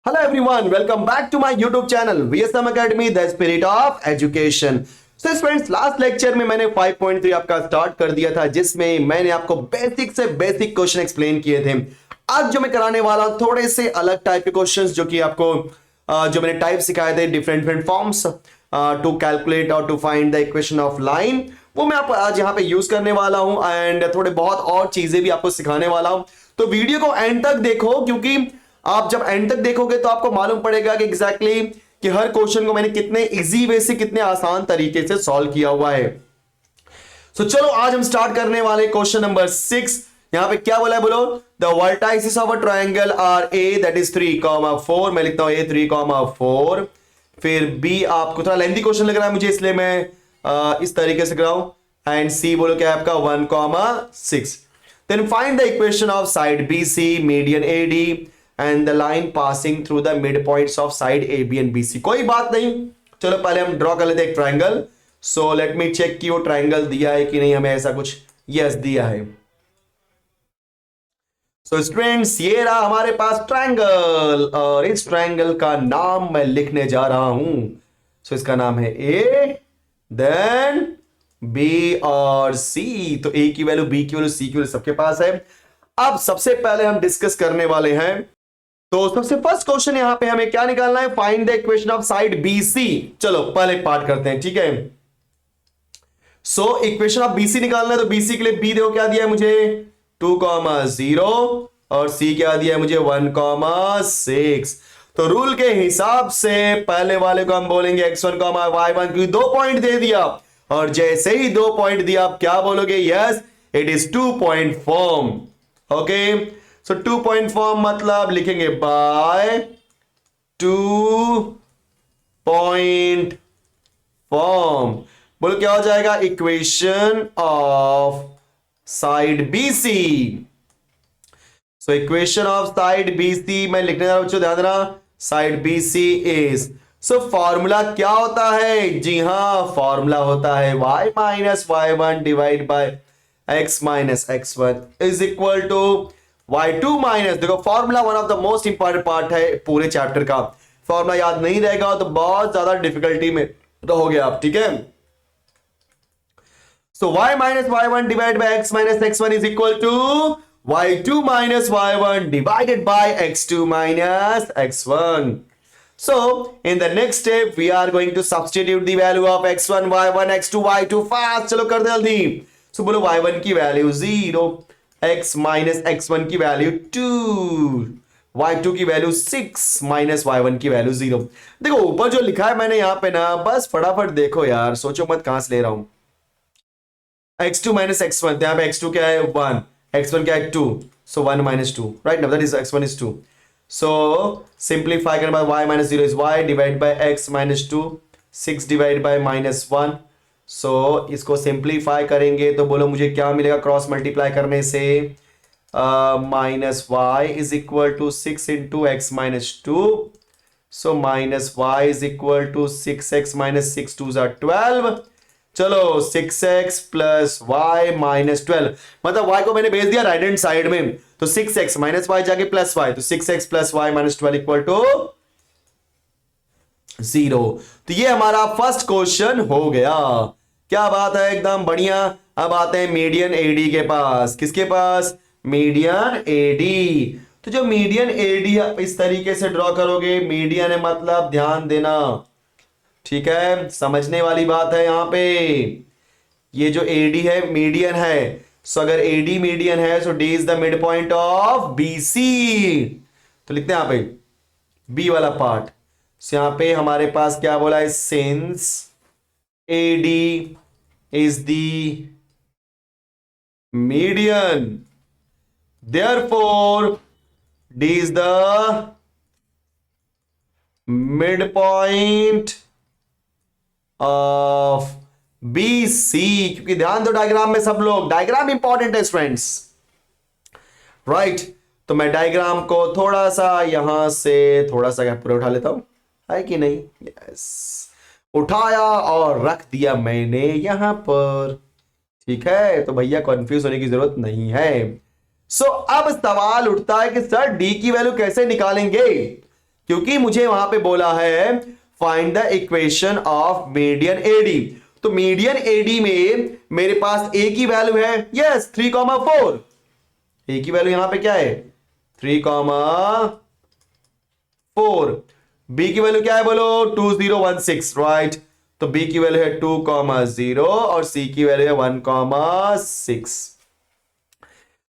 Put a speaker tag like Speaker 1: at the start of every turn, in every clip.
Speaker 1: Hello everyone, welcome back to my YouTube channel VSM Academy, the spirit of education. So friends, last lecture में मैंने 5.3 आपका start कर दिया था, जिसमें मैंने आपको बेसिक से बेसिक क्वेश्चन एक्सप्लेन किए थे। आज जो मैं कराने वाला हूं थोड़े से अलग टाइप के क्वेश्चंस, जो कि आपको जो मैंने टाइप सिखाए थे डिफरेंट फॉर्म्स टू कैलकुलेट और to find the equation of line, वो मैं आपको आज यहाँ पे यूज करने वाला हूं एंड थोड़े बहुत और चीजें भी आपको सिखाने वाला हूं। तो वीडियो को एंड तक देखो, क्योंकि आप जब एंड तक देखोगे तो आपको मालूम पड़ेगा कि एग्जैक्टली कि हर क्वेश्चन को मैंने कितने इजी वे से, कितने आसान तरीके से सॉल्व किया हुआ है। सो चलो आज हम स्टार्ट करने वाले क्वेश्चन नंबर 6। यहां पे क्या बोला है, बोलो the vertices of a triangle are A that is 3,4। मैं लिखता हूं ए 3,4। फिर बी, आपको थोड़ा लेंथी क्वेश्चन लग रहा है मुझे, इसलिए मैं इस तरीके से कराऊं। एंड सी बोलो क्या है आपका 1,6। Then find the equation of side B C, median A D and the line passing through the mid points of side A B and B C. कोई बात नहीं, चलो पहले हम ड्रॉ कर लेते हैं एक triangle. So let me check कि वो ट्रायंगल दिया है कि नहीं हमें, ऐसा कुछ। यस, दिया है। सो स्टूडेंट्स, ये रहा हमारे पास ट्रायंगल, और इस ट्रायंगल का नाम मैं लिखने जा रहा हूं। सो इसका नाम है ए, देन बी और सी। तो ए की वैल्यू, बी की वैल्यू, सी की वैल्यू सबके पास है। अब सबसे पहले हम डिस्कस करने वाले हैं, तो सबसे फर्स्ट क्वेश्चन यहां पे हमें क्या निकालना है, find the equation of side BC. चलो पहले पार्ट करते हैं, ठीक है। सो इक्वेशन ऑफ बीसी निकालना है, तो बीसी के लिए बी देखो क्या दिया है मुझे 2,0 और सी क्या दिया है मुझे 1,6। तो रूल के हिसाब से पहले वाले को हम बोलेंगे x1, y1, क्योंकि 2 पॉइंट दे दिया, और जैसे ही 2 पॉइंट दिया आप क्या बोलोगे, yes it is 2 point form. Okay, so 2 point form मतलब लिखेंगे बाय 2 पॉइंट फॉर्म। बोलो क्या हो जाएगा, equation of side BC. So equation of side BC मैं लिखने जा रहा हूं बच्चों, ध्यान देना। Side BC is, so formula क्या होता है, जी हां फॉर्मूला होता है y minus y1 divide by x minus x1 is equal to y2 minus, देखो formula one of the most important part है पूरे चैप्टर का। फॉर्मूला याद नहीं रहेगा तो बहुत ज्यादा डिफिकल्टी में रहोगे आप, ठीक है। So y minus y1 divided by x minus x1 is equal to y2 minus y1 divided by x2 minus x1. So in the next step we are going to substitute the value of x1, y1, x2, y2 fast. चलो कर दे जल्दी। So बोलो y1 की value 0, x minus x1 की value 2, y2 की value 6 minus y1 की value 0। देखो ऊपर जो लिखा है मैंने यहाँ पे ना, बस फटाफट देखो यार, सोचो मत कहां से ले रहा हूं। x2 minus x1, तो यहाँ पे x2 क्या है 1, x1 क्या है 2, so 1 minus 2, right now that is x1 is 2. So simplify करने बाद y minus 0 is y divided by x minus 2, 6 divided by minus 1. So इसको simplify करेंगे तो बोलो मुझे क्या मिलेगा क्रॉस मल्टीप्लाई करने से, minus y is equal to 6 into x minus 2. So minus y is equal to 6x minus 6 2s are 12. चलो 6x प्लस वाई माइनस 12, मतलब y को मैंने भेज दिया राइट हैंड साइड में, तो 6x माइनस वाई जाके प्लस वाई, तो 6x plus Y minus 12 equal to 0। तो ये हमारा फर्स्ट क्वेश्चन हो गया। क्या बात है, एकदम बढ़िया। अब आते हैं मीडियन एडी के पास। किसके पास, मीडियन एडी। तो जो मीडियन एडी आप इस तरीके से ड्रॉ करोगे, मीडियन है मतलब ध्यान देना, ठीक है, समझने वाली बात है यहाँ पे। ये जो एडी है मीडियन है, सो अगर एडी मीडियन है so D is the mid point of BC. तो लिखते हैं यहाँ पे बी वाला पार्ट। सो यहाँ पे हमारे पास क्या बोला है, since AD is the median therefore D is the mid point of B C. क्योंकि ध्यान दो डायग्राम में, सब लोग डायग्राम इंपॉर्टेंट है स्टूडेंट्स, राइट। तो मैं डायग्राम को थोड़ा सा यहां से थोड़ा सा पूरा उठा लेता हूं, है कि नहीं, यस उठाया और रख दिया मैंने यहां पर, ठीक है। तो भैया कंफ्यूज होने की जरूरत नहीं है। सो अब सवाल उठता है कि सर डी की वैल्यू कैसे निकालेंगे, क्योंकि मुझे वहां पे बोला है find the equation of median AD. तो मीडियन एडी में मेरे पास ए की वैल्यू है यस 3,4। ए की वैल्यू यहां पे क्या है 3,4। बी की वैल्यू क्या है बोलो 2016 राइट। तो बी की वैल्यू है 2,0 और सी की वैल्यू है 1,6।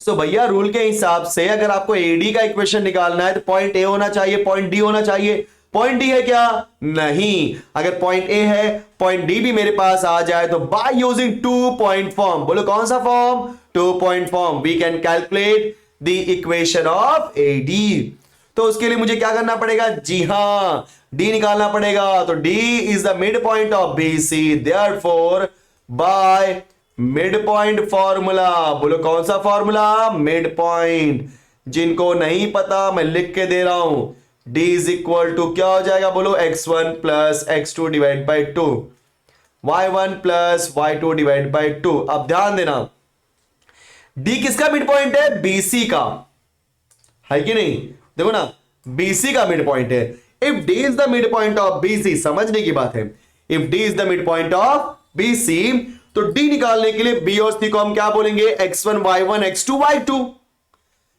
Speaker 1: सो भैया रूल के हिसाब से अगर आपको एडी का इक्वेशन निकालना है तो पॉइंट ए होना चाहिए, पॉइंट डी होना चाहिए। पॉइंट डी है क्या? नहीं। अगर पॉइंट ए है पॉइंट डी भी मेरे पास आ जाए तो बाय यूजिंग 2 पॉइंट फॉर्म, बोलो कौन सा form 2 point form, we can calculate the equation of AD. तो उसके लिए मुझे क्या करना पड़ेगा? जी हां डी निकालना पड़ेगा। तो D is the mid point of B C, therefore by mid point formula, बोलो कौन सा फॉर्मूला? Mid point. जिनको नहीं पता मैं लिख के दे रहा हूं, d इज इक्वल टू क्या हो जाएगा बोलो x1 plus x2 divide by 2, y1 plus y2 divide by 2। अब ध्यान देना d किसका मिड पॉइंट है? BC का, है कि नहीं? देखो ना BC का मिड पॉइंट है। If d is the mid point of BC, समझने की बात है, if d is the mid point of BC तो d निकालने के लिए b और c को हम क्या बोलेंगे? x1 y1 x2 y2।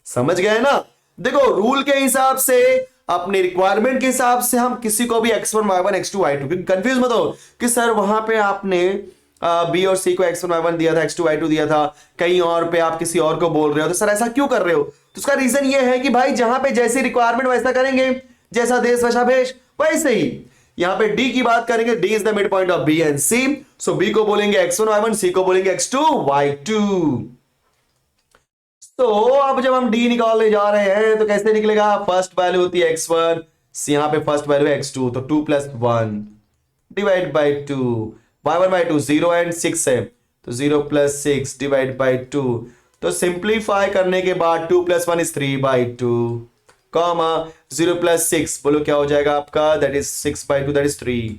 Speaker 1: समझ गए ना? देखो रूल के हिसाब से, अपने रिक्वायरमेंट के हिसाब से हम किसी को भी x1 y1 x2 y2, क्योंकि कंफ्यूज मत हो कि सर वहां पे आपने b और c को x1 y1 दिया था, x2 y2 दिया था, कहीं और पे आप किसी और को बोल रहे हो, तो सर ऐसा क्यों कर रहे हो? तो उसका रीजन ये है कि भाई जहां पे जैसी रिक्वायरमेंट वैसा करेंगे, जैसा देश वैसा भेष, वैसे ही यहां पे d की बात करेंगे। d is the mid point of b and c, so b को बोलेंगे x1 y1, c को बोलेंगे x2 y2। तो अब जब हम d निकालने जा रहे हैं तो कैसे निकलेगा? फर्स्ट वैल्यू होती है x1, यहां पे फर्स्ट वैल्यू है x2, तो 2 plus 1 divide by 2, y1 by 2 0 and 6 है, तो 0 प्लस 6 डिवाइड बाई 2। तो सिंप्लीफाई करने के बाद 2 plus 1 is 3 by 2, comma 0 plus 6, बोलो क्या हो जाएगा आपका? That is 6 by 2, that is 3।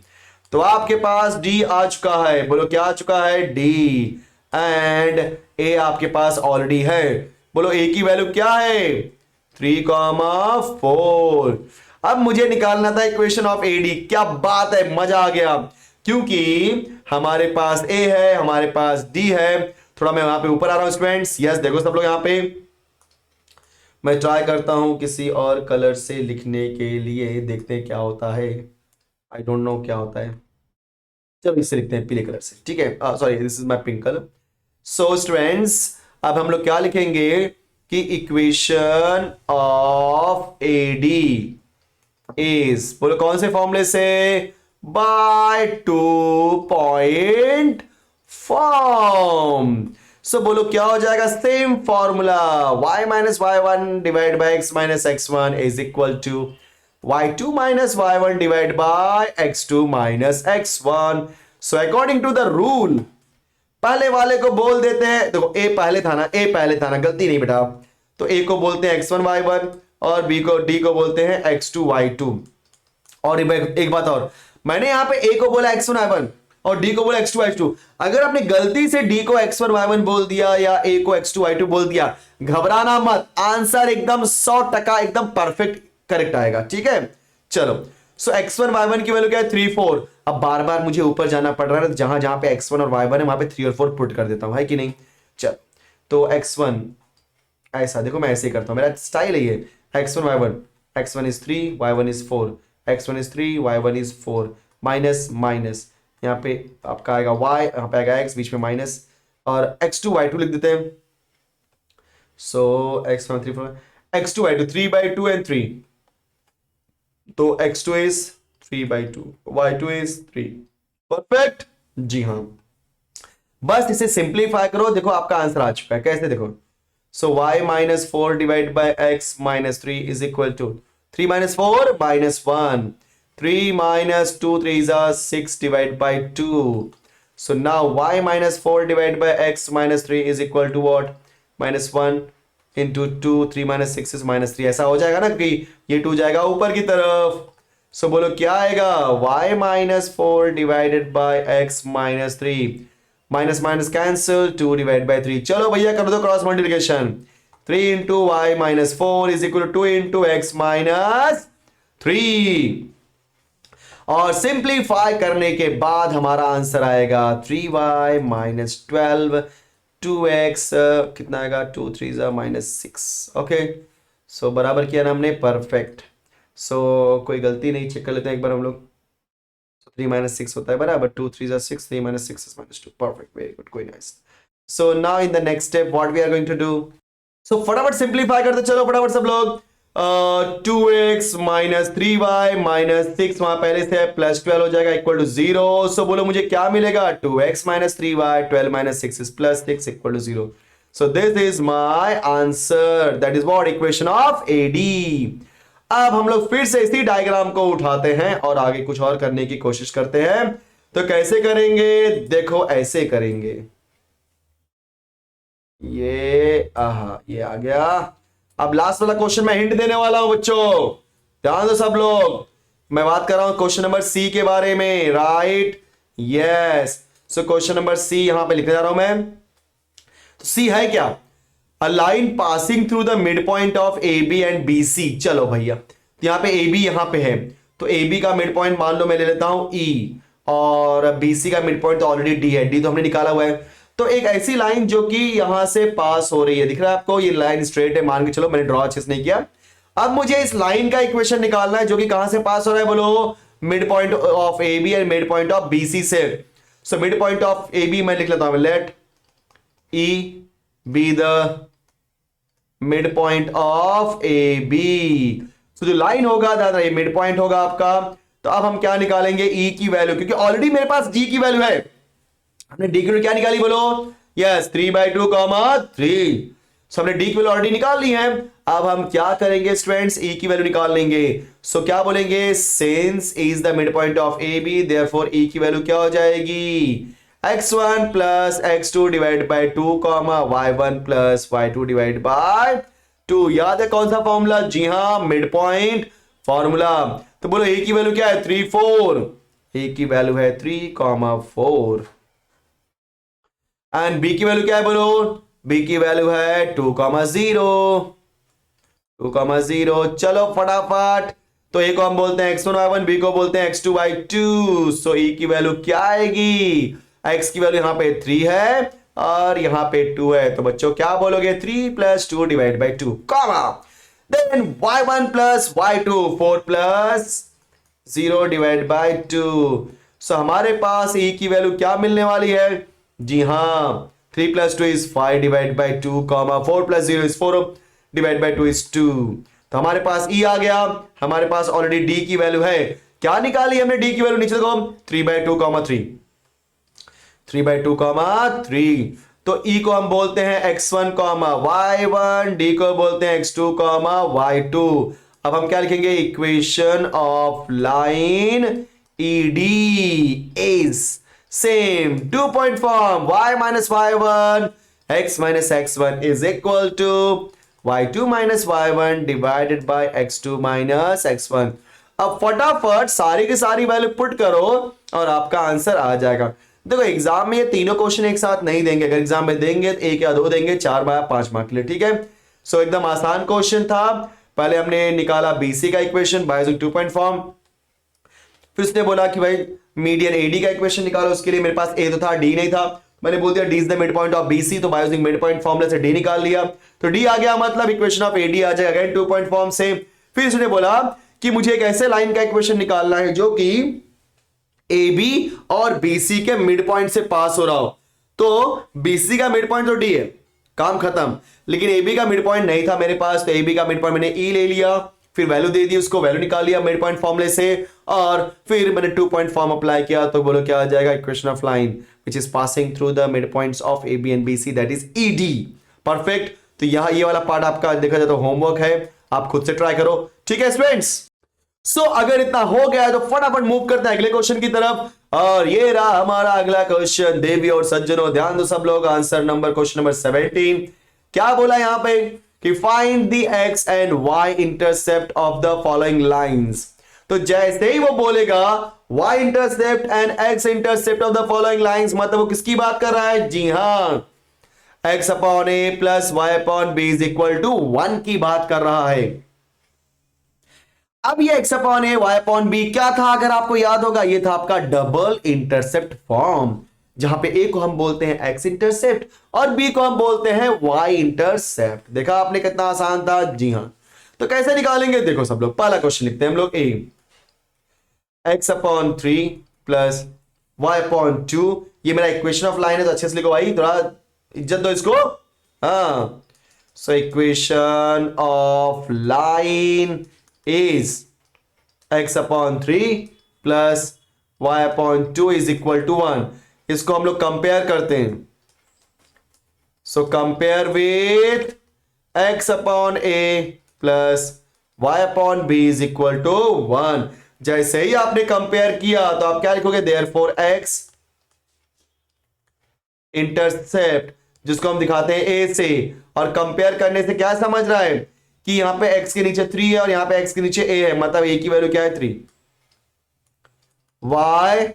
Speaker 1: तो आपके पास d आ चुका है, बोलो क्या आ चुका है? d, एंड a आपके पास ऑलरेडी है। बोलो a की वैल्यू क्या है? 3,4। अब मुझे निकालना था इक्वेशन ऑफ AD। क्या बात है, मजा आ गया, क्योंकि हमारे पास a है, हमारे पास d है। थोड़ा मैं वहां पे ऊपर आ रहा हूं स्टूडेंट्स, यस देखो सब लोग यहां पे। मैं ट्राई करता हूं किसी और कलर से लिखने के लिए, देखते हैं क्या होता है। आई डोंट नो क्या होता है, चलो इससे लिखते हैं पीले कलर से, ठीक है? Sorry this is my pink colour. So students अब हम लोग क्या लिखेंगे कि इक्वेशन ऑफ एडी इज, बोलो कौन से फॉर्मूले से? Bye 2 point form. सो बोलो क्या हो जाएगा? Same formula, y minus y1 divide by x minus x1 is equal to y2 minus y1 divide by x2 minus x1। So according to the rule पहले वाले को बोल देते हैं, देखो a पहले था ना, गलती नहीं बेटा। तो a को बोलते हैं x1 y1 और b को d को बोलते हैं x2 y2। और एक बात और, मैंने यहां पे a को बोला x1 y1 और d को बोला x2 y2। अगर आपने गलती से d को x1 y1 बोल दिया या a को x2 y2 बोल दिया, घबराना मत, आंसर एकदम 100% एकदम परफेक्ट करेक्ट आएगा, ठीक है? चलो सो x1 y1 की वैल्यू क्या है? 3 4। अब बार बार मुझे ऊपर जाना पड़ रहा है, जहां जहां पे x1 और y1 है वहां पे 3 और 4 पुट कर देता हूं, है कि नहीं? चल तो x1 ऐसा देखो, मैं ऐसे ही करता हूं, मेरा स्टाइल है ये। x1 y1, x1 is 3 y1 is 4, x1 is 3 y1 is 4, minus minus यहाँ पे आपका आएगा y, यहाँ पे आएगा x, बीच में माइनस, और x2 y2 लिख देते हैं। सो x1 3 4, x2 y2 3 by 2 and 3, तो x2 is 3 by 2, y2 is 3। Perfect, जी हाँ, बस इसे सिंप्लीफाई करो, देखो आपका आंसर आ चुका है। कैसे देखो? So y minus 4 divide by x minus 3 is equal to 3 minus 4 minus 1, 3 minus 2 3s are 6 divided by 2. So now y minus 4 divided by x minus 3 is equal to what? Minus 1 into 2, 3 minus 6 is minus 3. ऐसा हो जाएगा ना कि ये 2 जाएगा ऊपर की तरफ। So बोलो क्या आएगा? y minus 4 divided by x minus 3. Minus minus cancel, 2 divided by 3. चलो भैया कर दो cross multiplication. 3 into y minus 4 is equal to 2 into x minus 3 और सिंप्लीफाई करने के बाद हमारा आंसर आएगा 3y माइनस 12 2x कितना आएगा 2 3 माइनस 6 ओके। सो बराबर किया ना हमने, परफेक्ट। सो कोई गलती नहीं, चेक कर लेते हैं एक बार हम लोग। 3 माइनस 6 होता है बराबर 2 3 6 3 minus 6 minus 2 perfect, very good, कोई nice. So now in the next step what we are going to do, so फटाफट सिंप्लीफाई करते चलो फटाफट सब लोग। 2x माइनस 3y माइनस 6 वहां पहले से है, प्लस 12 हो जाएगा इक्वल टू 0। सो बोलो मुझे क्या मिलेगा, 2x minus 3y 12 minus 6 is plus 6 equal to 0। So this is my answer, that is what equation of AD। अब हम लोग फिर से इसी डायग्राम को उठाते हैं और आगे कुछ और करने की कोशिश करते हैं। तो कैसे करेंगे, देखो ऐसे करेंगे, ये आ गया। अब लास्ट वाला क्वेश्चन मैं हिंट देने वाला हूं बच्चों, ध्यान दो सब लोग। मैं बात कर रहा हूं क्वेश्चन नंबर सी के बारे में, right, yes. So question number C यहां पे लिखने जा रहा हूं मैं। तो सी है क्या, a line passing through the mid point of A B and B C. चलो भैया यहां पे ए बी यहां पे है, तो ए बी का मिड पॉइंट मान लो मैं ले लेता हूं ई, और बी सी का मिड पॉइंट तो ऑलरेडी डी है, डी तो हमने निकाला हुआ है। तो एक ऐसी लाइन जो कि यहां से पास हो रही है, दिख रहा है आपको, ये लाइन स्ट्रेट है मान के चलो, मैंने ड्रॉ अच्छे से नहीं किया। अब मुझे इस लाइन का इक्वेशन निकालना है जो कि कहां से पास हो रहा है, बोलो mid point of A B and mid point of B C से। So mid point of A B मैं लिख लेता हूं, let E be the mid point of A B. तो जो लाइन होगा दादा ये मिड पॉइंट होगा आपका। तो अब हम क्या निकालेंगे, ई की वैल्यू, क्योंकि ऑलरेडी मेरे पास डी की वैल्यू है। हमने डी की वैल्यू क्या निकाली बोलो, यस 3/2 3। सो हमने डी की वैल्यू ऑलरेडी निकाल ली है। अब हम क्या करेंगे स्टूडेंट्स, ई की वैल्यू निकाल लेंगे। सो क्या बोलेंगे, since E is the mid point of A B therefore E की वैल्यू क्या हो जाएगी, x1 plus x2 divide by 2 y1 plus y2 divide by 2। याद है कौन सा फॉर्मूला, जी हां मिड पॉइंट फॉर्मूला। तो बोलो ए की वैल्यू क्या है 3 4, ए की वैल्यू है 3 4 एंड बी की वैल्यू क्या है बोलो, बी की वैल्यू है 2 0 2 0। चलो फटाफट, तो ए को हम बोलते हैं x1 y1, बी को बोलते हैं x2 y2। सो ई की वैल्यू क्या आएगी, x की वैल्यू यहां पे 3 है और यहां पे 2 है, तो बच्चों क्या बोलोगे 3 + 2 divide by 2 comma then y1 + y2 4 + 0 divide by 2। So हमारे पास e की वैल्यू क्या मिलने वाली है, जी हां 3 + 2 is 5 divide by 2 comma 4 + 0 is 4 divide by 2 is 2। तो हमारे पास e आ गया, हमारे पास ऑलरेडी d की वैल्यू है। क्या निकाली हमने d की वैल्यू, नीचे देखो 3/2 3। तो e को हम बोलते हैं x1 y1, d को बोलते हैं x2 y2। अब हम क्या लिखेंगे, equation of line ED is same 2 point form, y minus y1 x minus x1 is equal to y2 minus y1 divided by x2 minus x1। अब फटाफट सारी की सारी वैल्यू पुट करो और आपका आंसर आ जाएगा। देखो एग्जाम में ये तीनों क्वेश्चन एक साथ नहीं देंगे, अगर एग्जाम में देंगे तो 1 या 2 देंगे, 4 या 5 मार्क के लिए, ठीक है। सो एकदम आसान क्वेश्चन था। पहले हमने निकाला BC का equation by using 2 point form, फिर उसने बोला कि भाई मीडियन AD का इक्वेशन निकालो, उसके लिए मेरे पास A तो था, D नहीं था, मैंने बोल दिया D is the mid point of BC, तो by using mid point formula से D निकाल लिया, तो D आ गया, मतलब इक्वेशन ऑफ AD आ जाएगा अगेन 2 पॉइंट फॉर्म से। फिर उसने बोला कि मुझे एक ऐसे लाइन का इक्वेशन निकालना है जो कि AB और BC के मिड पॉइंट से पास हो रहा हो। तो BC का मिड पॉइंट तो D है, काम खत्म, लेकिन AB का मिड पॉइंट नहीं था मेरे पास, तो AB का मिड पॉइंट मैंने E ले लिया, फिर वैल्यू दे दी उसको, वैल्यू निकाल लिया मिड पॉइंट फॉर्मूले से, और फिर मैंने 2 पॉइंट फॉर्म अप्लाई किया, तो बोलो क्या आ जाएगा, equation of line which is passing through the mid points of AB and BC that is ED। Perfect. तो यहां ये वाला पार्ट आपका देखा जाए तो होमवर्क है, आप खुद से ट्राई करो, ठीक है स्टूडेंट्स। सो अगर इतना हो गया है तो फटाफट मूव करते हैं अगले क्वेश्चन की तरफ, और ये रहा हमारा अगला क्वेश्चन। देवी और सज्जनों ध्यान दो सब लोग, आंसर नंबर क्वेश्चन नंबर 17। क्या बोला यहां पे कि find the x and y intercept of the following lines. तो जैसे ही वो बोलेगा y intercept and x intercept of the following lines, मतलब वो किसकी बात कर रहा है, जी हां x upon a plus y upon b is equal to 1 की बात कर रहा है। अब ये x upon A y upon B क्या था, अगर आपको याद होगा, ये था आपका डबल इंटरसेप्ट फॉर्म, जहां पे a को हम बोलते हैं x इंटरसेप्ट और b को हम बोलते हैं y इंटरसेप्ट। देखा आपने कितना आसान था। जी हां, तो कैसे निकालेंगे, देखो सब लोग पहला क्वेश्चन लिखते हैं हम लोग। a x upon 3 plus y upon 2, ये मेरा इक्वेशन ऑफ लाइन है तो अच्छे से लिखो भाई, थोड़ा इज्जत दो इसको। हाँ, so equation of line is x upon 3 plus y upon 2 is equal to 1। इसको हम लोग कंपेयर करते हैं। So compare with x upon a plus y upon b is equal to 1। जैसे ही आपने कंपेयर किया तो आप क्या लिखोगे, देयरफॉर x इंटरसेप्ट, जिसको हम दिखाते हैं a से, और कंपेयर करने से क्या समझ रहा है कि यहां पे x के नीचे 3 है और यहां पे x के नीचे a है, मतलब a की वैल्यू क्या है 3। y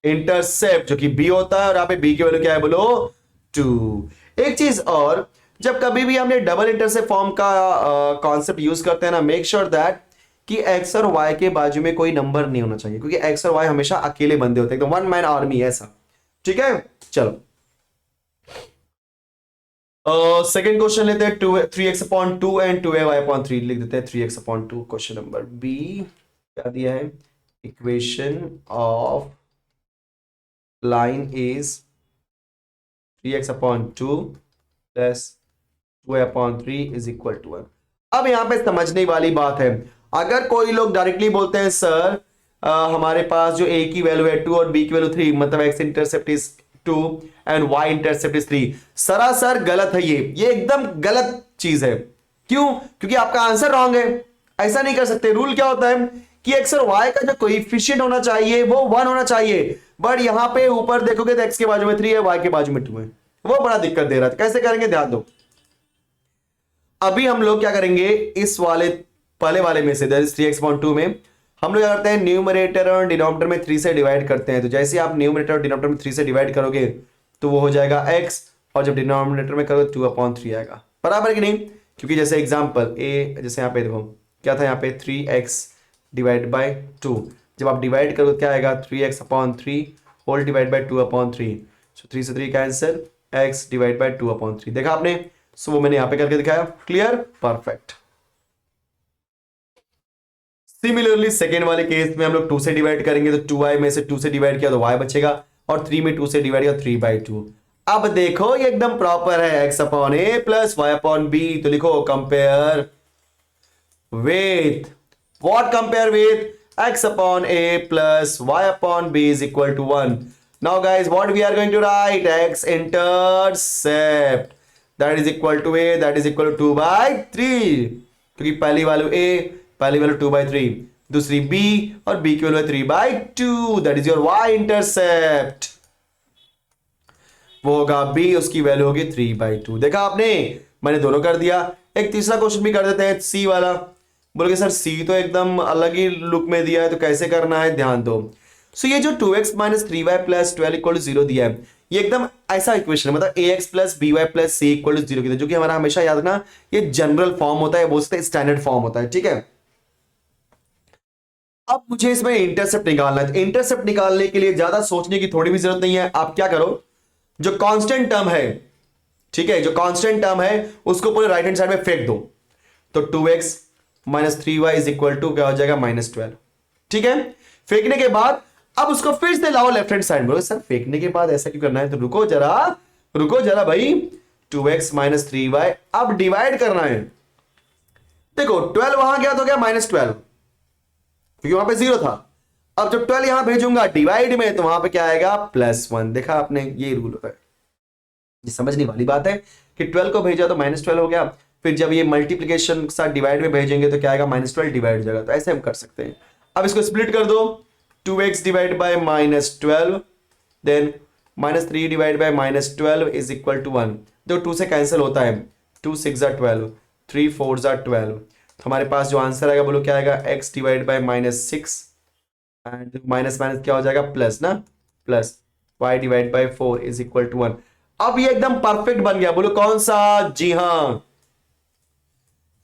Speaker 1: इंटरसेप्ट जो कि b होता है और यहां पे b की वैल्यू क्या है बोलो 2। एक चीज और, जब कभी भी हमने डबल इंटरसेप्ट फॉर्म का कॉन्सेप्ट यूज करते हैं ना, मेक श्योर दैट कि x और y के बाजू में कोई नंबर नहीं होना चाहिए, क्योंकि x और y हमेशा अकेले बंदे होते हैं, एकदम वन मैन आर्मी ऐसा। ठीक है, चलो सेकेंड क्वेश्चन लेते हैं। 3x upon 2 and 2y upon 3 लिख देते हैं। 3x upon 2 question number B क्या दिया है, equation of line is 3x upon 2 plus 2y upon 3 is equal to 1। अब यहां पे समझने वाली बात है, अगर कोई लोग डायरेक्टली बोलते हैं सर हमारे पास जो a की वैल्यू है 2 और b की वैल्यू 3, मतलब x intercept is 2 and y intercept is 3, सरासर गलत है। ये एकदम गलत चीज है। क्यों? क्योंकि आपका आंसर रॉन्ग है। ऐसा नहीं कर सकते। रूल क्या होता है कि x और y का जो कोएफिशिएंट होना चाहिए वो 1 होना चाहिए, बट यहां पे ऊपर देखोगे तो x के बाजू में 3 है, y के बाजू में 2 है, वो बड़ा दिक्कत दे रहा है। कैसे करेंगे ध्यान दो। अभी हम लोग क्या करेंगे, इस वाले पहले वाले में से 3x/2 में हम लोग क्या करते हैं, न्यूमरेटर और डिनोमिनेटर में 3 से डिवाइड करते हैं। तो जैसे आप न्यूमरेटर और डिनोमिनेटर में 3 से डिवाइड करोगे तो वो हो जाएगा x, और जब डिनोमिनेटर में करोगे 2/3 आएगा। बराबर कि नहीं? क्योंकि जैसे एग्जांपल a, जैसे यहाँ पे देखो क्या था, यहाँ पे 3x डिवाइड बाय 2, जब आप डिवाइड करोगे क्या आएगा 3x/3 होल डिवाइड बाय 2/3। सो 3 से 3 कैंसिल, x डिवाइड बाय 2/3। देखा आपने? सो वो मैंने यहाँ पे करके दिखाया। क्लियर? परफेक्ट। सिमिलरली सेकेंड वाले केस में हम लोग 2 से डिवाइड करेंगे तो 2y में से 2 से डिवाइड किया तो y बचेगा, और 3 में 2 से डिवाइड किया 3/2। अब देखो ये एकदम प्रॉपर है, x upon a plus y upon b। तो लिखो compare with, what compare with, x upon a plus y upon b is equal to 1। Now guys what we are going to write, x intercept that is equal to a, that is equal to 2/3, क्योंकि पहली value a, पहली value 2/3, दूसरी b, और b की value 3/2, that is your y intercept. वो होगा b, उसकी value होगी 3/2। देखा आपने? मैंने दोनों कर दिया। एक तीसरा क्वेश्चन भी कर देते हैं, c वाला। बोलोगे सर c तो एकदम अलग ही लुक में दिया है, तो कैसे करना है, ध्यान दो। सो ये जो 2x minus 3y plus 12 equal to 0 दिया है, ये एकदम ऐसा इक्वेशन है, मतलब ax plus by plus c equal to 0 की, जो कि हमारा हमेशा याद रखना ये जनरल फॉर्म होता है, बोल सकते हैं स्टैंडर्ड फॉर्म होता है। ठीक है, अब मुझे इसमें इंटरसेप्ट निकालना है। तो इंटरसेप्ट निकालने के लिए ज्यादा सोचने की थोड़ी भी जरूरत नहीं है। आप क्या करो, जो कांस्टेंट टर्म है, ठीक है, जो कांस्टेंट टर्म है उसको पूरे राइट हैंड साइड में फेंक दो। तो 2x minus 3y is equal to क्या हो जाएगा, -12। ठीक है, फेंकने के बाद अब उसको फिर से लाओ लेफ्ट हैंड साइड में। सर फेंकने के बाद ऐसा क्यों करना है, तो रुको जरा भाई। 2x माइनस 3y अब डिवाइड करना है। देखो 12 वहां गया तो क्या -12, क्योंकि वहां पे 0 था। अब जब 12 यहां भेजूंगा डिवाइड में तो वहां पे क्या आएगा, +1। देखा आपने? ये रूल होता है। ये समझने वाली बात है कि 12 को भेजा तो -12 हो गया, फिर जब ये मल्टीप्लीकेशन के साथ डिवाइड में भेजेंगे तो क्या आएगा, -12 डिवाइड हो जाएगा। तो ऐसे हम कर सकते हैं। अब इसको स्प्लिट कर दो, 2x divide by -12, then -3 divide by -12 is equal to 1। जो 2 से कैंसिल होता है, 2 6 12, 3 4 12। तो हमारे पास जो आंसर आएगा बोलो क्या आएगा, x divide by -6 and minus minus क्या हो जाएगा, प्लस ना, plus y divide by 4 is equal to 1। अब ये एकदम परफेक्ट बन गया। बोलो कौन सा? जी हां,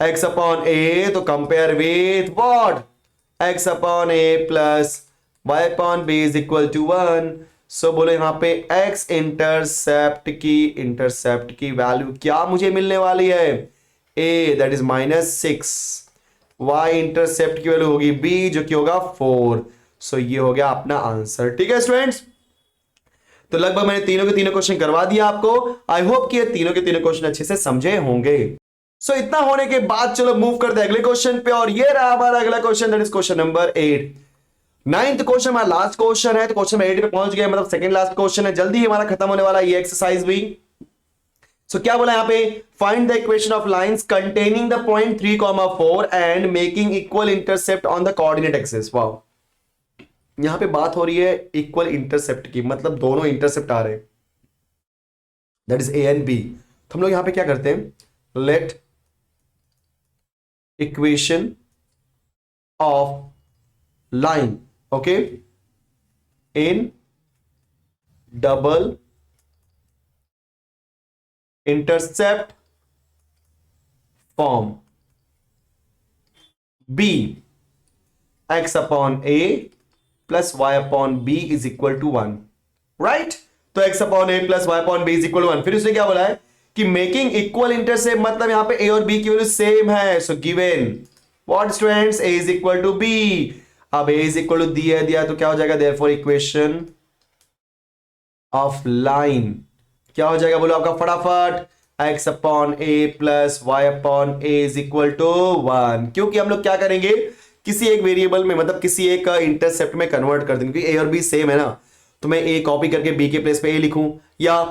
Speaker 1: x अपॉन ए, तो compare with what, x upon A plus y upon B is equal to 1। So बोलो यहां पे x इंटरसेप्ट की वैल्यू क्या मुझे मिलने वाली है, a that is -6, y intercept की वैल्यू होगी b जो कि होगा 4। सो ये हो गया अपना आंसर। ठीक है स्टूडेंट्स, तो लगभग मैंने तीनों के तीनों क्वेश्चन करवा दिया आपको। आई होप कि ये तीनों के तीनों क्वेश्चन अच्छे से समझे होंगे। सो इतना होने के बाद चलो मूव करते हैं अगले क्वेश्चन पे, और ये रहा हमारा अगला question, that is question number 8। Ninth question हमारा लास्ट क्वेश्चन है, तो क्वेश्चन 8 पे पहुंच गए, मतलब सेकंड लास्ट क्वेश्चन है, जल्दी ही हमारा खत्म होने वाला है ये एक्सरसाइज भी। सो क्या बोला यहां पे, find the equation of lines containing the point 3,4 and making equal intercept on the coordinate axis. Wow, यहां पे बात हो रही है इक्वल इंटरसेप्ट की, मतलब दोनों इंटरसेप्ट आ रहे हैं, that is A and B. तो हम लोग यहां पे क्या करते हैं, let equation of line, okay, in double intercept form be x upon A plus Y upon B is equal to 1, right. तो x upon A plus Y upon B is equal to 1। फिर उसने क्या बोला है कि making equal intercept, मतलब यहां पे ए और बी की वैल्यू सेम है। So given what students, A is equal to B. अब ए इज इक्वल टू दिया तो क्या हो जाएगा, देयरफॉर इक्वेशन ऑफ लाइन क्या हो जाएगा, बोलो आपका फटाफट, X upon A plus Y upon A is equal to 1। क्योंकि हम लोग क्या करेंगे, किसी एक वेरिएबल में, मतलब किसी एक इंटरसेप्ट में कन्वर्ट कर देंगे, क्योंकि ए और बी सेम है ना। तो मैं ए कॉपी करके बी के प्लेस पे ए लिखूं, या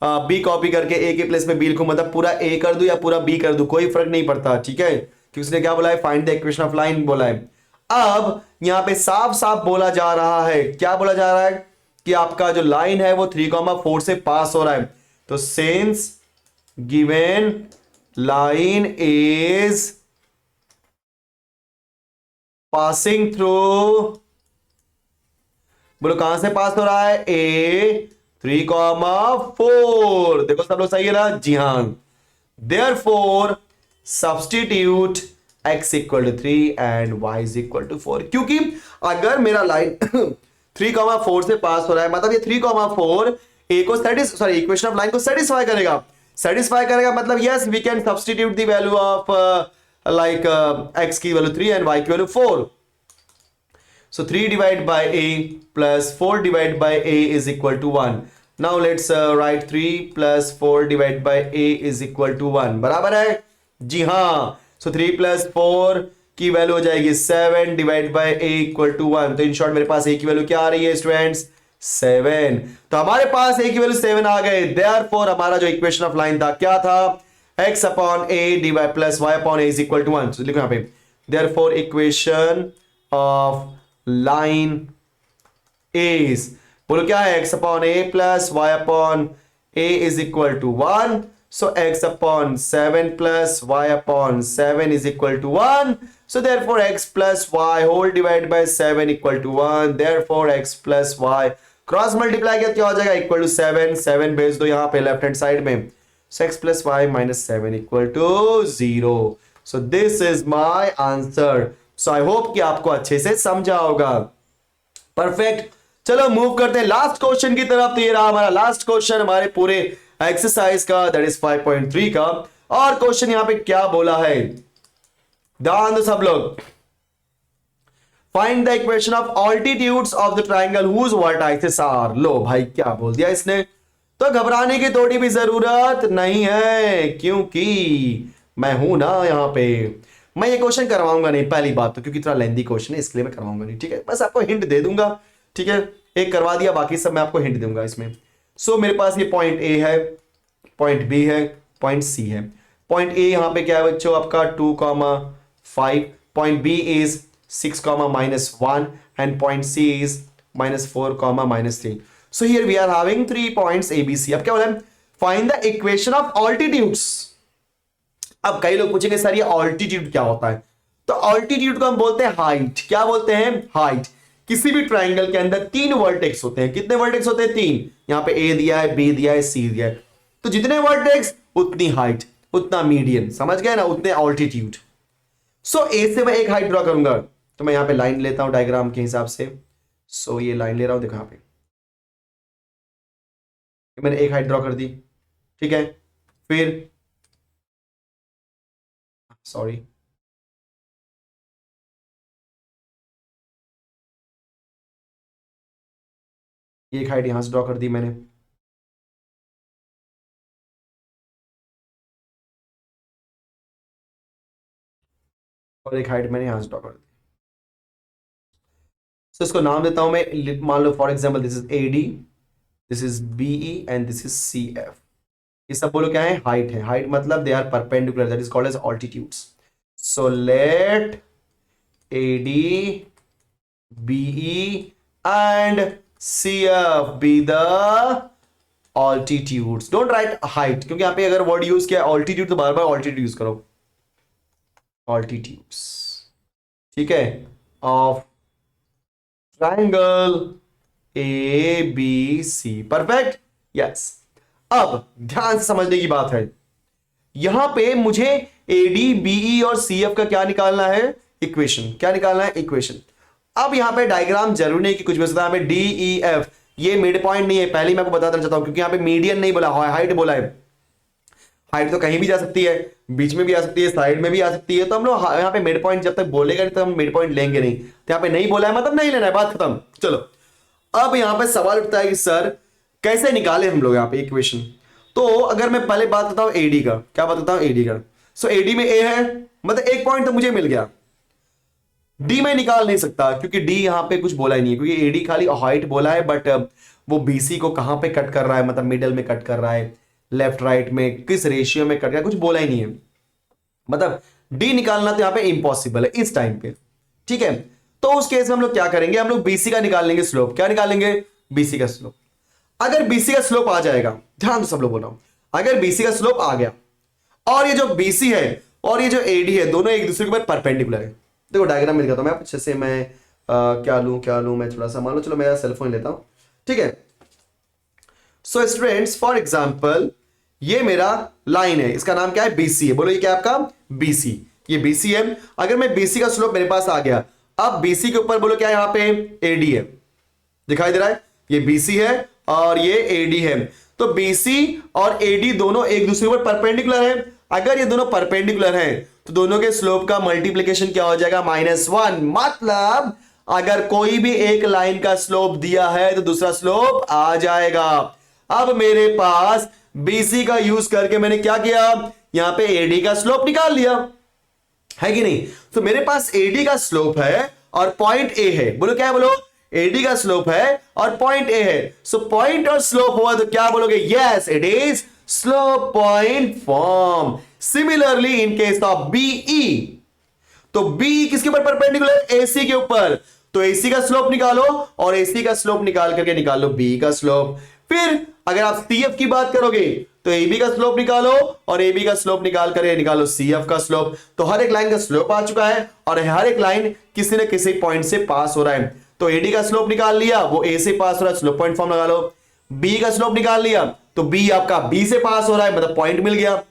Speaker 1: बी कॉपी करके ए के प्लेस पे बी लिखूं, मतलब पूरा ए कर दूं या पूरा बी कर दूं, कोई फर्क नहीं पड़ता। ठीक है, क्योंकि उसने क्या बोला है, find the equation of line बोला है। अब यहां पे साफ साफ बोला जा रहा है, क्या बोला जा रहा है कि आपका जो लाइन है वो 3,4 से पास हो रहा है। तो since given line is passing through, बोलो कहां से पास हो रहा है, ए 3,4। देखो सब लोग सही है ना, जी हां। Therefore substitute x equal to 3 and y is equal to 4। क्योंकि अगर मेरा लाइन 3,4 से पास हो रहा है, मतलब ये 3,4 ए को इक्वेशन ऑफ लाइन को सेटिस्फाई करेगा, मतलब yes we can substitute the value of like x की वैल्यू 3 and y की value 4। So 3 divided by a plus 4 divided by a is equal to 1. Now let's write 3 plus 4 divided by a is equal to 1. बराबर है, जी हाँ। So 3 plus 4 की value हो जाएगी 7 divided by a equal to 1। तो in short मेरे पास a की value क्या आ रही है स्टूडेंट्स, 7। तो हमारे पास a की वैल्यू 7 आ गए। देयरफॉर हमारा जो इक्वेशन ऑफ लाइन था क्या था, x upon a divide plus y upon a is equal to 1। लिखो यहां पे, therefore equation of line is, बोलो क्या है, x upon a plus y upon a is equal to 1। So x upon 7 plus y upon 7 is equal to 1। So therefore x plus y whole divide by 7 equal to 1। Therefore x plus y cross multiply किया क्या हो जाएगा, equal to 7। 7 भेज दो यहां पे left hand side में, so x plus y minus 7 equal to 0. So this is my answer. So I hope कि आपको अच्छे से समझा होगा। परफेक्ट, चलो मूव करते हैं लास्ट क्वेश्चन की तरफ। तो ये रहा हमारा लास्ट क्वेश्चन हमारे पूरे एक्सरसाइज का, दैट इज 5.3 का। और क्वेश्चन यहां पे क्या बोला है, ध्यान दो सब लोग। Find the equation of altitudes of the triangle whose vertices are. लो भाई क्या बोल दिया इसने, तो घबराने की थोड़ी भी जरूरत नहीं है, क्योंकि मैं हूं ना यहां पे। मैं ये क्वेश्चन करवाऊंगा नहीं, पहली बात तो, क्योंकि इतना लेंथी क्वेश्चन है इसलिए मैं करवाऊंगा नहीं। ठीक है, बस आपको हिंट दे दूंगा। ठीक है, एक करवा दिया, बाकी सब मैं आपको हिंट दूंगा इसमें। सो मेरे पास ये पॉइंट ए है, पॉइंट बी है, पॉइंट सी है। पॉइंट ए यहां पे क्या है बच्चों, आपका 2,5। Point B is 6,-1 and point C is -4, -3। So here we are having 3 points A, B, C. अब क्या बोला है, find the equation of altitudes. अब कई लोग पूछेंगे सर ये altitude क्या होता है, तो altitude को हम बोलते हैं height। क्या बोलते हैं, height। किसी भी ट्राइंगल के अंदर 3 वर्टेक्स होते हैं। कितने वर्टेक्स होते हैं, 3। यहां पे A दिया है, B दिया है, C दिया है, तो जितने वर्टेक्स उतनी हाइट। उतना मीडियन, समझ गए ना, उतने ऑल्टीट्यूड। सो ए से मैं एक हाइट ड्रॉ करूंगा, तो मैं यहां पे लाइन लेता हूं डायग्राम के हिसाब से। सो ये लाइन ले रहा हूं, देखो यहां पे मैंने एक हाइट ड्रॉ कर दी, ठीक है। फिर सॉरी, एक हाइट यहां से ड्रॉ कर दी मैंने। और एक हाइट मैंने यहां से ड्रॉ कर दी। तो इसको नाम देता हूं मैं, मान लो for example this is A D, this is B E and this is C F. ये सब बोलो क्या है, हाइट है। हाइट मतलब they are perpendicular, that is called as altitudes. So let A D B E and C F be the altitudes. Don't write height, क्योंकि यहां पे अगर वर्ड यूज किया ऑल्टीट्यूड तो बार बार ऑल्टीट्यूड यूज करो, ऑल्टीट्यूड्स, ठीक है, of triangle A B C. Perfect, yes. अब ध्यान से समझने की बात है, यहां पे मुझे ए डी बीई और सी एफ का क्या निकालना है, इक्वेशन। क्या निकालना है, इक्वेशन। अब यहां पे डायग्राम जरूरी नहीं कि कुछ भी हो सकता है, यहां पे डी ई एफ, ये मिड पॉइंट नहीं है, पहले ही मैं आपको बताता चाहता हूं, क्योंकि यहां पे मीडियन नहीं बोला, हाइट बोला है। हाइट तो कहीं भी जा सकती है, बीच में भी आ सकती है, साइड में भी आ सकती है, तो हम लोग यहाँ पे मिड पॉइंट जब तक बोलेगा नहीं तो हम मिड पॉइंट लेंगे नहीं। तो यहाँ पे नहीं बोला है मतलब नहीं लेना है, बात खत्म। चलो, अब यहाँ पे सवाल उठता है कि सर कैसे निकाले हम लोग यहाँ पे इक्वेशन। तो अगर मैं पहले बात करता हूँ एडी का, क्या बात करता हूँ एडी का। सो एडी में ए है, मतलब एक पॉइंट तो मुझे मिल गया। डी में निकाल नहीं सकता क्योंकि डी यहाँ पे कुछ बोला ही नहीं है, क्योंकि एडी खाली हाइट बोला है, बट वो बीसी को कहां पे कट कर रहा है, मतलब मिडल में कट कर रहा है, लेफ्ट राइट में किस रेशियो में कट रहा है, कुछ बोला ही नहीं है। मतलब डी निकालना तो यहां पे इम्पॉसिबल है इस टाइम पे, ठीक है। तो उस केस में हम लोग क्या करेंगे, हम लोग बीसी का निकाल लेंगे स्लोप। क्या निकालेंगे, बीसी का स्लोप। अगर बीसी का स्लोप आ जाएगा, ध्यान से सब लोग बोला, अगर बीसी का स्लोप आ गया और ये जो बीसी है और ये जो एडी है दोनों एक दूसरे के ऊपर परपेंडिकुलर है। देखो डायग्राम मिल गया, तो मैं अच्छे से मैं क्या लूं मैं थोड़ा सा मान लो, चलो मेरा सेलफोन लेता हूं, ठीक है। सो स्टूडेंट्स फॉर एग्जांपल ये मेरा लाइन है, इसका नाम क्या है, बीसी है। बोलो ये क्या आपका, बीसी, ये बीसी है। अगर मैं बीसी का स्लोप मेरे पास आ गया, अब बीसी के ऊपर बोलो क्या है, यहां पे एडी है, दिखाई दे रहा है, ये बीसी है और ये एडी है। तो बीसी और एडी दोनों एक दूसरे के ऊपर परपेंडिकुलर है। अगर ये दोनों परपेंडिकुलर हैं तो दोनों के स्लोप का मल्टीप्लिकेशन क्या हो जाएगा, -1। मतलब अगर कोई भी एक लाइन का स्लोप दिया है तो दूसरा स्लोप आ जाएगा। अब मेरे पास बीसी का यूज करके मैंने क्या किया, यहां पे एडी का स्लोप निकाल लिया, है कि नहीं। तो मेरे पास एडी का स्लोप है और पॉइंट ए है। बोलो क्या है, बोलो एडी का स्लोप है और पॉइंट ए है। सो पॉइंट और स्लोप हुआ तो क्या बोलोगे, yes it is slope point form. Similarly in case of BE, तो बी किसके ऊपर परपेंडिकुलर, एसी के ऊपर, तो एसी का स्लोप निकालो और एसी का स्लोप निकाल करके निकालो बी का स्लोप। फिर अगर आप सीएफ की बात करोगे तो एबी का स्लोप निकालो और एबी का स्लोप निकाल करके निकालो सीएफ का स्लोप। तो हर एक लाइन का स्लोप आ चुका है और हर एक लाइन किसी न किसी पॉइंट से पास हो रहा है। तो एडी का स्लोप निकाल लिया, वो ए से पास हो रहा है, स्लोप पॉइंट फॉर्म लगा लो। बी का स्लोप निकाल लिया तो बी आपका बी से पास हो रहा है, मतलब पॉइंट मिल गया।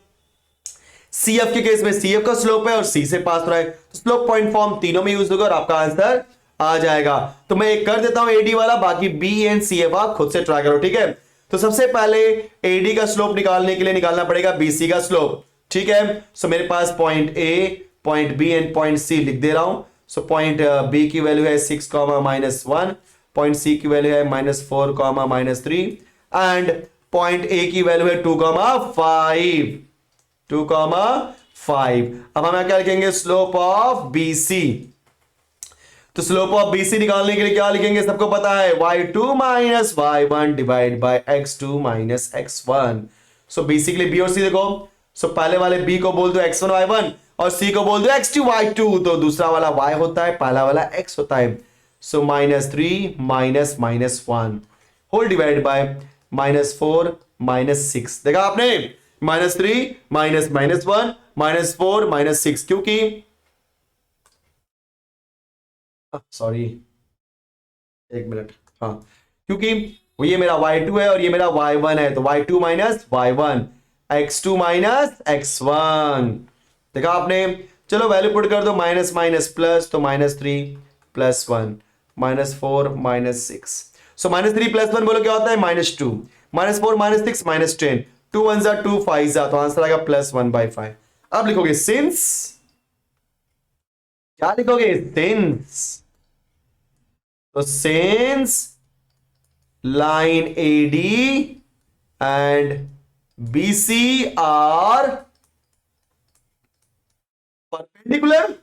Speaker 1: सीएफ के केस में सीएफ का स्लोप है और सी से पास हो रहा है, तो स्लोप पॉइंट फॉर्म तीनों में यूज होगा और आपका आंसर आ जाएगा। तो मैं एक कर देता हूं एडी वाला, बाकी बी एंड सीएफ आप खुद से ट्राई करो, ठीक है। तो सबसे पहले एडी का स्लोप निकालने के लिए निकालना पड़ेगा बीसी का स्लोप, ठीक है। सो मेरे पास point A, point B and point C लिख दे रहा हूं। सो पॉइंट बी की वैल्यू है 6, -1, पॉइंट सी की वैल्यू है -4, -3 एंड पॉइंट ए की वैल्यू है 2,5, 2,5। अब हम क्या लिखेंगे, स्लोप ऑफ बीसी। तो स्लोप ऑफ बीसी निकालने के लिए क्या लिखेंगे, सबको पता है, y2 - y1 divide by x2 - x1। So BC के लिए बी और सी देखो। सो पहले वाले बी को बोल दो x1 y1 और सी को बोल दो x2 y2। तो दूसरा वाला y होता है, पहला वाला x होता है। सो -3 -1 होल डिवाइड बाय -4 -6। देखा आपने, -3 -1 -4 -6, क्योंकि सॉरी एक मिनट, हाँ, क्योंकि वो ये मेरा y2 है और ये मेरा y1 है, तो y2 - y1 x2 minus x1। देखा आपने। चलो वैल्यू पुट कर दो, माइनस माइनस प्लस, तो -3 + 1 -4 -6। सो -3 + 1 बोलो क्या होता है, -2, -4 -6 -10, 2 1 जा 2 5 जा, तो आंसर आएगा +1/5। अब लिखोगे सिंस, क्या लिखोगे, सिंस। तो since line AD and BC are perpendicular,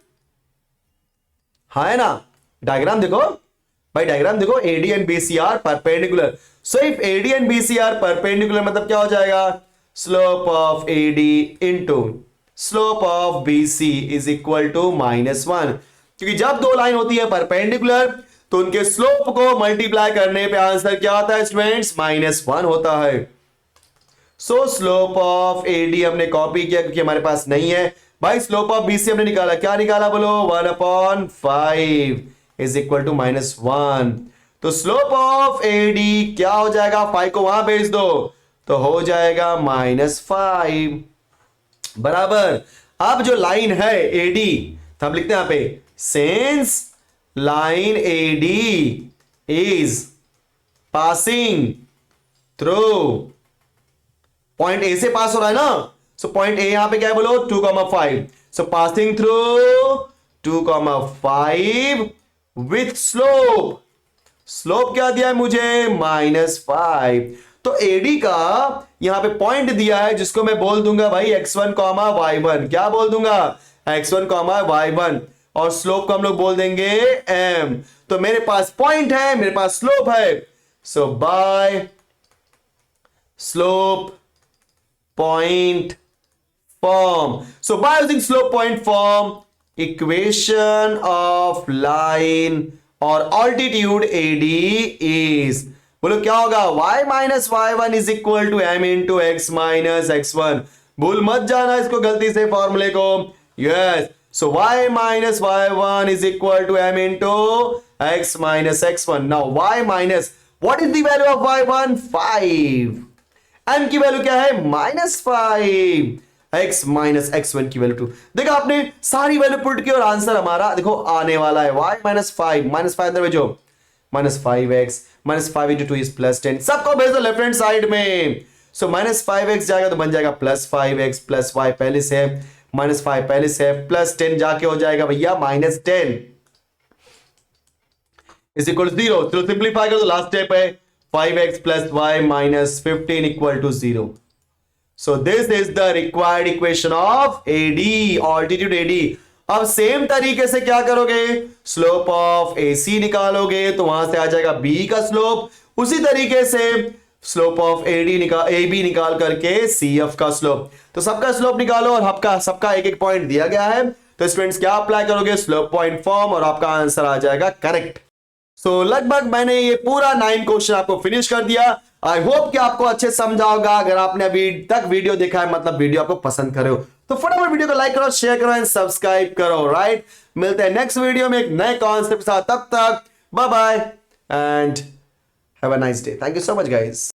Speaker 1: हाँ है ना। डायग्राम देखो भाई, डायग्राम देखो, AD and BC are perpendicular. So if AD and BC are perpendicular मतलब क्या हो जाएगा, slope of AD into slope of BC is equal to -1। क्योंकि जब दो लाइन होती है परपेंडिकुलर तो उनके स्लोप को मल्टीप्लाई करने पे आंसर क्या आता है स्टूडेंट्स, -1 होता है। सो स्लोप ऑफ AD हमने कॉपी किया क्योंकि हमारे पास नहीं है भाई। स्लोप ऑफ BC हमने निकाला, क्या निकाला बोलो, 1/5 इज इक्वल टू -1। तो स्लोप ऑफ AD क्या हो जाएगा, 5 को वहां भेज दो तो हो जाएगा -5 बराबर। अब जो लाइन है AD, तो हम लिखते हैं यहां पे, since line AD is passing through, point A से पास हो रहा है ना, सो पॉइंट A यहां पे क्या है बोलो, 2,5। So passing through 2,5 with slope, slope क्या दिया है मुझे, -5। तो AD का यहां पे पॉइंट दिया है जिसको मैं बोल दूंगा भाई x1, y1। क्या बोल दूंगा, x1, y1। और स्लोप को हम लोग बोल देंगे m। तो मेरे पास पॉइंट है, मेरे पास स्लोप है। So by slope point form, so by using slope point form, equation of line or altitude AD is, बोलो क्या होगा, y minus y1 is equal to m into x minus x1। भूल मत जाना इसको गलती से फॉर्मूले को। Yes, so y minus y1 is equal to m into x minus x1। now y minus, what is the value of y1, 5। m की value क्या है, -5। x माइनस x1 की वैल्यू 2। देखा आपने, सारी वैल्यू पुट की और आंसर हमारा देखो आने वाला है, y -5 -5 अंदर भेजो, -5x -5 × 2 इज +10। सबको भेजो लेफ्ट हैंड साइड में। सो -5x जाएगा तो बन जाएगा +5x + y पहले से है, -5 पहले से है, +10 जाके हो जाएगा भैया -10 इज इक्वल 0। चलो सिंप्लीफाई कर दो, लास्ट स्टेप है, 5x + y - 15 equal to 0। So this is the required equation of AD, altitude AD। अब सेम तरीके से क्या करोगे, स्लोप ऑफ AC निकालोगे तो वहां से आ जाएगा B का स्लोप। उसी तरीके से स्लोप ऑफ AB निकाल करके CF का स्लोप। तो सबका स्लोप निकालो और सबका एक एक पॉइंट दिया गया है। तो स्टूडेंट्स क्या अप्लाई करोगे, स्लोप पॉइंट फॉर्म, और आपका आंसर आ जाएगा करेक्ट। सो लगभग मैंने ये पूरा 9 क्वेश्चन आपको फिनिश कर दिया। आई होप कि आपको अच्छे समझा होगा। अगर आपने अभी तक वीडियो देखा है मतलब वीडियो आपको पसंद करे हो, तो फटाफट वीडियो को लाइक करो, शेयर करो एंड सब्सक्राइब करो। राइट, मिलते हैं नेक्स्ट वीडियो में एक नए कॉन्सेप्ट के साथ। तब तक bye bye and have a nice day. Thank you so much guys.